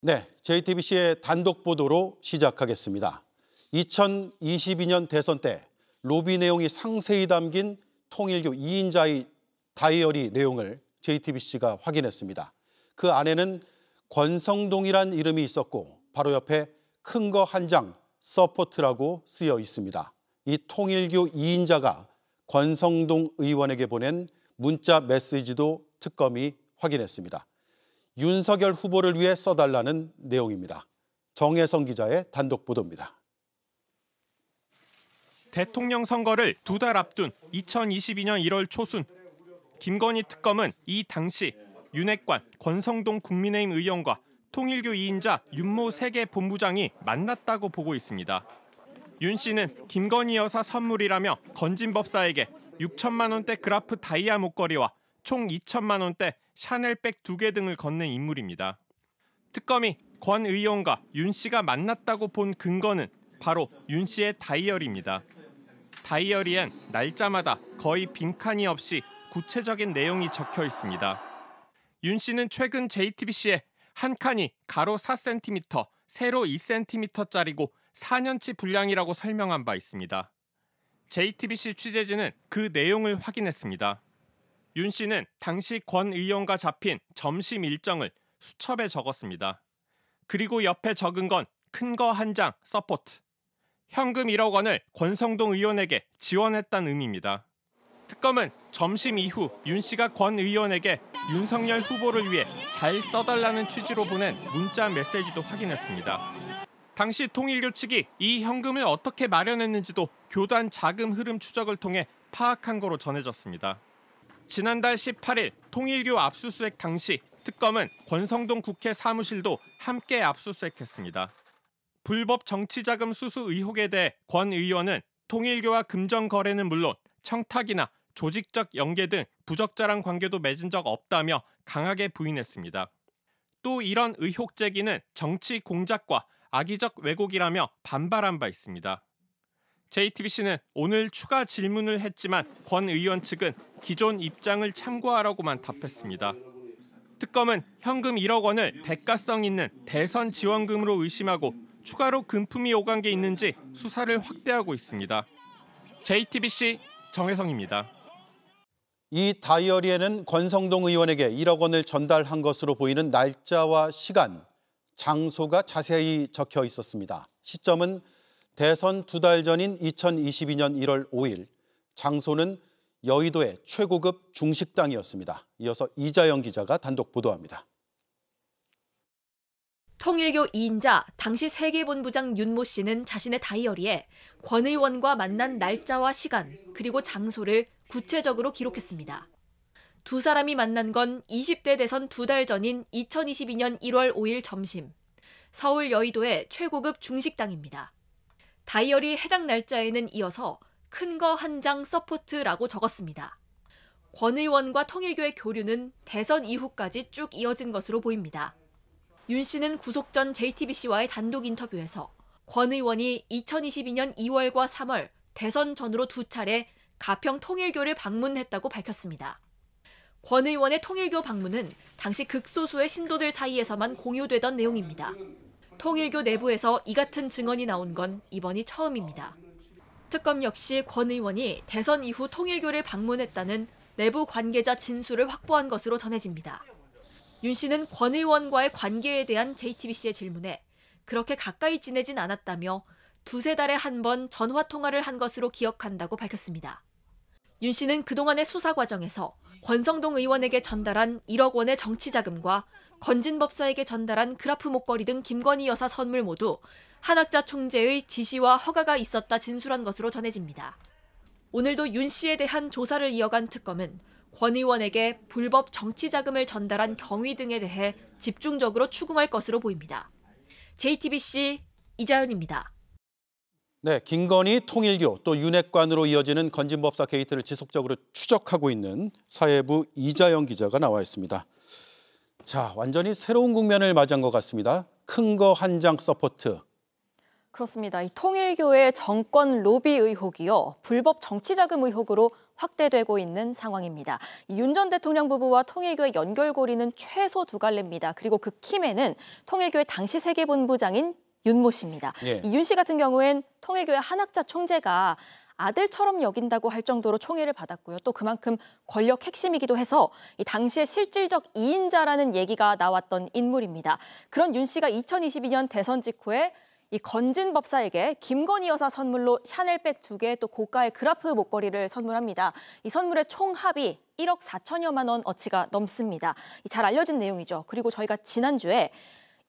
네, JTBC의 단독 보도로 시작하겠습니다. 2022년 대선 때 로비 내용이 상세히 담긴 통일교 2인자의 다이어리 내용을 JTBC가 확인했습니다. 그 안에는 권성동이란 이름이 있었고 바로 옆에 큰 거 한 장 서포트라고 쓰여 있습니다. 이 통일교 2인자가 권성동 의원에게 보낸 문자 메시지도 특검이 확인했습니다. 윤석열 후보를 위해 써달라는 내용입니다. 정혜성 기자의 단독 보도입니다. 대통령 선거를 2달 앞둔 2022년 1월 초순, 김건희 특검은 이 당시 윤핵관 권성동 국민의힘 의원과 통일교 2인자 윤모 세계 본부장이 만났다고 보고 있습니다. 윤 씨는 김건희 여사 선물이라며 건진법사에게 6천만 원대 그라프 다이아 목걸이와 총 2천만 원대 샤넬백 2개 등을 건넨 인물입니다. 특검이 권 의원과 윤 씨가 만났다고 본 근거는 바로 윤 씨의 다이어리입니다. 다이어리엔 날짜마다 거의 빈칸이 없이 구체적인 내용이 적혀 있습니다. 윤 씨는 최근 JTBC에 한 칸이 가로 4cm, 세로 2cm짜리고 4년치 분량이라고 설명한 바 있습니다. JTBC 취재진은 그 내용을 확인했습니다. 윤 씨는 당시 권 의원과 잡힌 점심 일정을 수첩에 적었습니다. 그리고 옆에 적은 건 큰 거 한 장 서포트. 현금 1억 원을 권성동 의원에게 지원했다는 의미입니다. 특검은 점심 이후 윤 씨가 권 의원에게 윤석열 후보를 위해 잘 써달라는 취지로 보낸 문자 메시지도 확인했습니다. 당시 통일교 측이 이 현금을 어떻게 마련했는지도 교단 자금 흐름 추적을 통해 파악한 거로 전해졌습니다. 지난달 18일 통일교 압수수색 당시 특검은 권성동 국회 사무실도 함께 압수수색했습니다. 불법 정치자금 수수 의혹에 대해 권 의원은 통일교와 금전 거래는 물론 청탁이나 조직적 연계 등 부적절한 관계도 맺은 적 없다며 강하게 부인했습니다. 또 이런 의혹 제기는 정치 공작과 악의적 왜곡이라며 반발한 바 있습니다. JTBC는 오늘 추가 질문을 했지만 권 의원 측은 기존 입장을 참고하라고만 답했습니다. 특검은 현금 1억 원을 대가성 있는 대선 지원금으로 의심하고 추가로 금품이 오간 게 있는지 수사를 확대하고 있습니다. JTBC 정혜성입니다. 이 다이어리에는 권성동 의원에게 1억 원을 전달한 것으로 보이는 날짜와 시간, 장소가 자세히 적혀 있었습니다. 시점은 대선 2달 전인 2022년 1월 5일, 장소는 여의도의 최고급 중식당이었습니다. 이어서 이자영 기자가 단독 보도합니다. 통일교 2인자 당시 세계본부장 윤모 씨는 자신의 다이어리에 권 의원과 만난 날짜와 시간, 그리고 장소를 구체적으로 기록했습니다. 두 사람이 만난 건 20대 대선 2달 전인 2022년 1월 5일 점심, 서울 여의도의 최고급 중식당입니다. 다이어리 해당 날짜에는 이어서 큰 거 한 장 서포트라고 적었습니다. 권 의원과 통일교의 교류는 대선 이후까지 쭉 이어진 것으로 보입니다. 윤 씨는 구속 전 JTBC와의 단독 인터뷰에서 권 의원이 2022년 2월과 3월 대선 전으로 2차례 가평 통일교를 방문했다고 밝혔습니다. 권 의원의 통일교 방문은 당시 극소수의 신도들 사이에서만 공유되던 내용입니다. 통일교 내부에서 이 같은 증언이 나온 건 이번이 처음입니다. 특검 역시 권 의원이 대선 이후 통일교를 방문했다는 내부 관계자 진술을 확보한 것으로 전해집니다. 윤 씨는 권 의원과의 관계에 대한 JTBC의 질문에 그렇게 가까이 지내진 않았다며 2-3달에 한 번 전화 통화를 한 것으로 기억한다고 밝혔습니다. 윤 씨는 그동안의 수사 과정에서 권성동 의원에게 전달한 1억 원의 정치자금과 건진법사에게 전달한 그라프 목걸이 등 김건희 여사 선물 모두 한학자 총재의 지시와 허가가 있었다 진술한 것으로 전해집니다. 오늘도 윤 씨에 대한 조사를 이어간 특검은 권 의원에게 불법 정치자금을 전달한 경위 등에 대해 집중적으로 추궁할 것으로 보입니다. JTBC 이자연입니다. 네, 김건희 통일교 또 윤핵관으로 이어지는 건진법사 게이트를 지속적으로 추적하고 있는 사회부 이자영 기자가 나와 있습니다. 자, 완전히 새로운 국면을 맞이한 것 같습니다. 큰 거 한 장 서포트. 그렇습니다. 이 통일교의 정권 로비 의혹이요, 불법 정치자금 의혹으로 확대되고 있는 상황입니다. 윤 전 대통령 부부와 통일교의 연결고리는 최소 2갈래입니다. 그리고 그 키맨은 통일교의 당시 세계본부장인 윤모 씨입니다. 예. 윤 씨 같은 경우엔 통일교의 한학자 총재가 아들처럼 여긴다고 할 정도로 총애를 받았고요. 또 그만큼 권력 핵심이기도 해서 이 당시에 실질적 2인자라는 얘기가 나왔던 인물입니다. 그런 윤 씨가 2022년 대선 직후에 이 건진 법사에게 김건희 여사 선물로 샤넬백 2개 또 고가의 그라프 목걸이를 선물합니다. 이 선물의 총 합이 1억 4천여만 원 어치가 넘습니다. 잘 알려진 내용이죠. 그리고 저희가 지난주에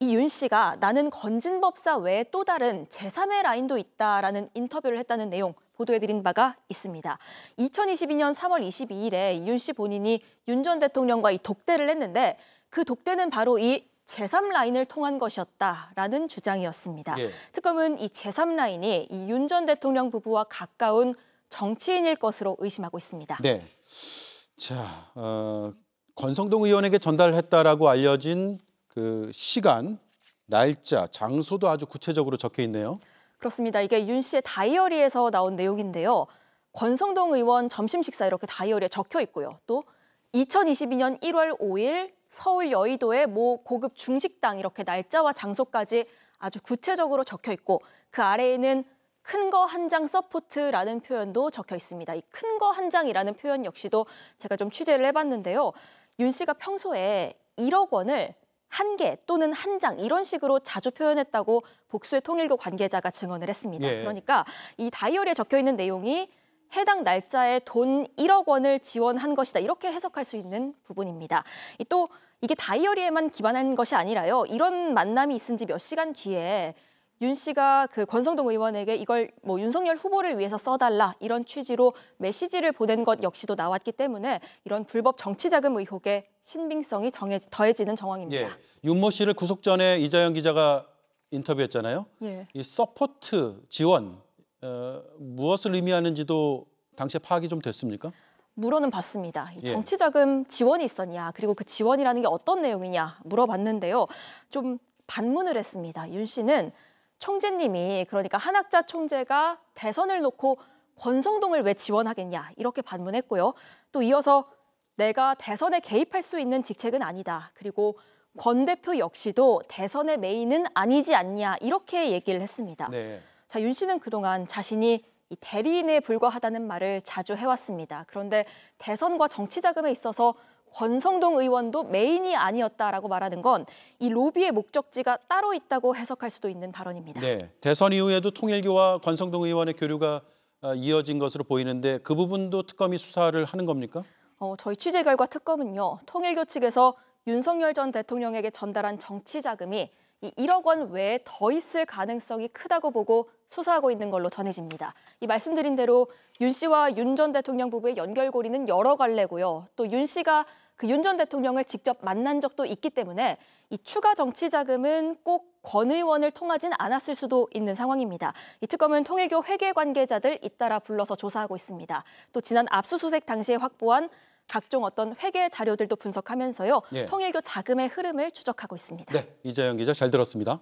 이 윤 씨가 나는 건진 법사 외에 또 다른 제3의 라인도 있다라는 인터뷰를 했다는 내용 보도해드린 바가 있습니다. 2022년 3월 22일에 윤 씨 본인이 윤 전 대통령과 이 독대를 했는데 그 독대는 바로 이 제3라인을 통한 것이었다라는 주장이었습니다. 예. 특검은 이 제3라인이 이 윤 전 대통령 부부와 가까운 정치인일 것으로 의심하고 있습니다. 네. 자, 권성동 의원에게 전달했다라고 알려진 그 시간, 날짜, 장소도 아주 구체적으로 적혀 있네요. 그렇습니다. 이게 윤 씨의 다이어리에서 나온 내용인데요. 권성동 의원 점심 식사 이렇게 다이어리에 적혀 있고요. 또 2022년 1월 5일 서울 여의도의 모 고급 중식당 이렇게 날짜와 장소까지 아주 구체적으로 적혀 있고 그 아래에는 큰 거 한 장 서포트라는 표현도 적혀 있습니다. 이 큰 거 한 장이라는 표현 역시도 제가 좀 취재를 해봤는데요. 윤 씨가 평소에 1억 원을 한 개 또는 한 장 이런 식으로 자주 표현했다고 복수의 통일교 관계자가 증언을 했습니다. 예. 그러니까 이 다이어리에 적혀 있는 내용이 해당 날짜에 돈 1억 원을 지원한 것이다. 이렇게 해석할 수 있는 부분입니다. 또 이게 다이어리에만 기반한 것이 아니라요. 이런 만남이 있은 지 몇 시간 뒤에 윤 씨가 그 권성동 의원에게 이걸 뭐 윤석열 후보를 위해서 써달라 이런 취지로 메시지를 보낸 것 역시도 나왔기 때문에 이런 불법 정치자금 의혹의 신빙성이 더해지는 정황입니다. 예. 윤모 씨를 구속 전에 이자영 기자가 인터뷰했잖아요. 예. 이 서포트 지원 무엇을 의미하는지도 당시에 파악이 좀 됐습니까? 물어는 봤습니다. 이 예. 정치자금 지원이 있었냐, 그리고 그 지원이라는 게 어떤 내용이냐 물어봤는데요. 좀 반문을 했습니다. 윤 씨는 총재님이 그러니까 한학자 총재가 대선을 놓고 권성동을 왜 지원하겠냐 이렇게 반문했고요. 또 이어서 내가 대선에 개입할 수 있는 직책은 아니다. 그리고 권 대표 역시도 대선의 메인은 아니지 않냐 이렇게 얘기를 했습니다. 네. 자, 윤 씨는 그동안 자신이 이 대리인에 불과하다는 말을 자주 해왔습니다. 그런데 대선과 정치자금에 있어서 권성동 의원도 메인이 아니었다라고 말하는 건 이 로비의 목적지가 따로 있다고 해석할 수도 있는 발언입니다. 네. 대선 이후에도 통일교와 권성동 의원의 교류가 이어진 것으로 보이는데 그 부분도 특검이 수사를 하는 겁니까? 저희 취재 결과 특검은요. 통일교 측에서 윤석열 전 대통령에게 전달한 정치 자금이 이 1억 원 외에 더 있을 가능성이 크다고 보고 수사하고 있는 걸로 전해집니다. 이 말씀드린 대로 윤 씨와 윤 전 대통령 부부의 연결고리는 여러 갈래고요. 또 윤 씨가 그 윤 전 대통령을 직접 만난 적도 있기 때문에 이 추가 정치 자금은 꼭 권 의원을 통하진 않았을 수도 있는 상황입니다. 이 특검은 통일교 회계 관계자들 잇따라 불러서 조사하고 있습니다. 또 지난 압수수색 당시에 확보한 각종 어떤 회계 자료들도 분석하면서요. 예. 통일교 자금의 흐름을 추적하고 있습니다. 네. 이자영 기자 잘 들었습니다.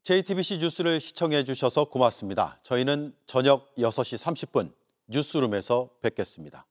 JTBC 뉴스를 시청해 주셔서 고맙습니다. 저희는 저녁 6시 30분 뉴스룸에서 뵙겠습니다.